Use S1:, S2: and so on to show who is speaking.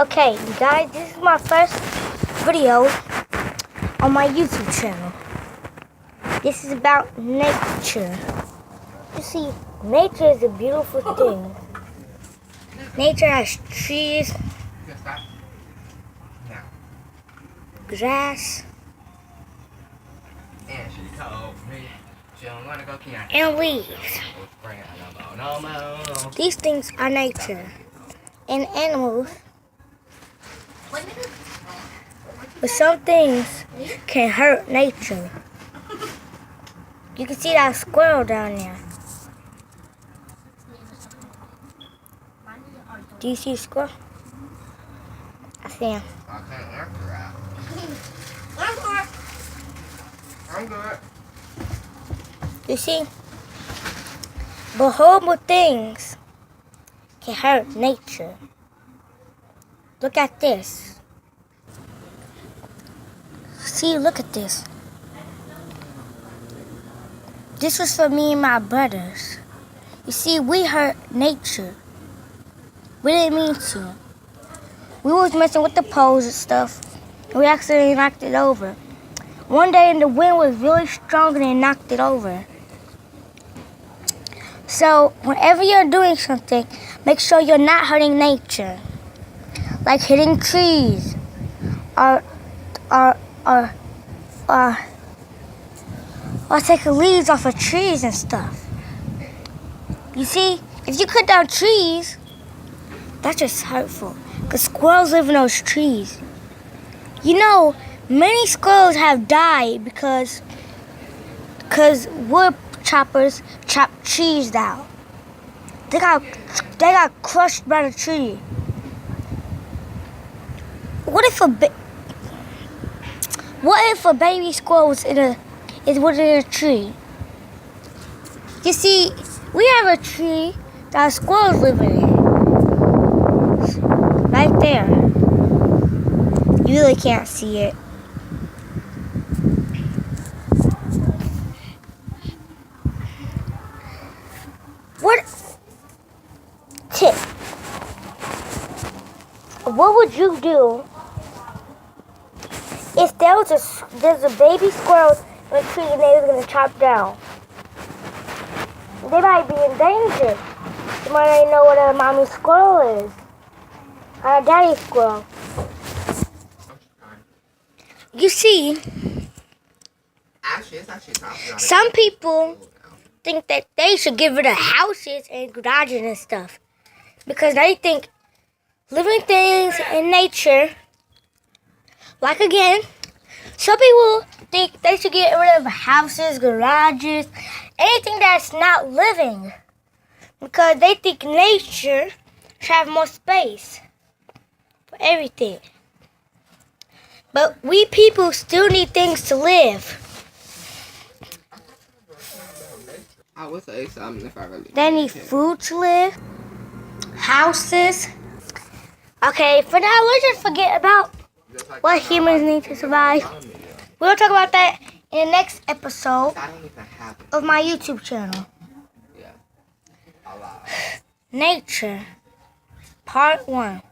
S1: Okay, you guys, this is my first video on my YouTube channel. This is about nature. You see, nature is a beautiful thing. Nature has trees, grass, and leaves. These things are nature. And animals. But some things can hurt nature. You can see that squirrel down there. Do you see a squirrel? I see him.
S2: I can't answer that. I'm good.
S1: You see? But horrible things can hurt nature. Look at this. See, look at this. This was for me and my brothers. You see, we hurt nature. We didn't mean to. We was messing with the poles and stuff. And we accidentally knocked it over. One day the wind was really strong and it knocked it over. So whenever you're doing something, make sure you're not hurting nature. Like hitting trees or taking leaves off of trees and stuff. You see, if you cut down trees, that's just hurtful. Because squirrels live in those trees. You know, many squirrels have died because wood choppers chop trees down. They got crushed by the tree. What if a baby squirrel was in a tree? You see, we have a tree that squirrels live in. Right there. You really can't see it. What would you do if there's a baby squirrel in a tree and they were going to chop down? They might be in danger. You might already know what a mommy squirrel is. Or a daddy squirrel. You see, some people think that they should get rid of houses and garages and stuff. Because they think living things in nature, like again, some people think they should get rid of houses, garages, anything that's not living. Because they think nature should have more space for everything. But we people still need things to live.
S2: I would say something if I really.
S1: They need food to live, houses. Okay, for now, let's just forget about what humans need to survive. We'll talk about that in the next episode of my YouTube channel. Nature, Part 1.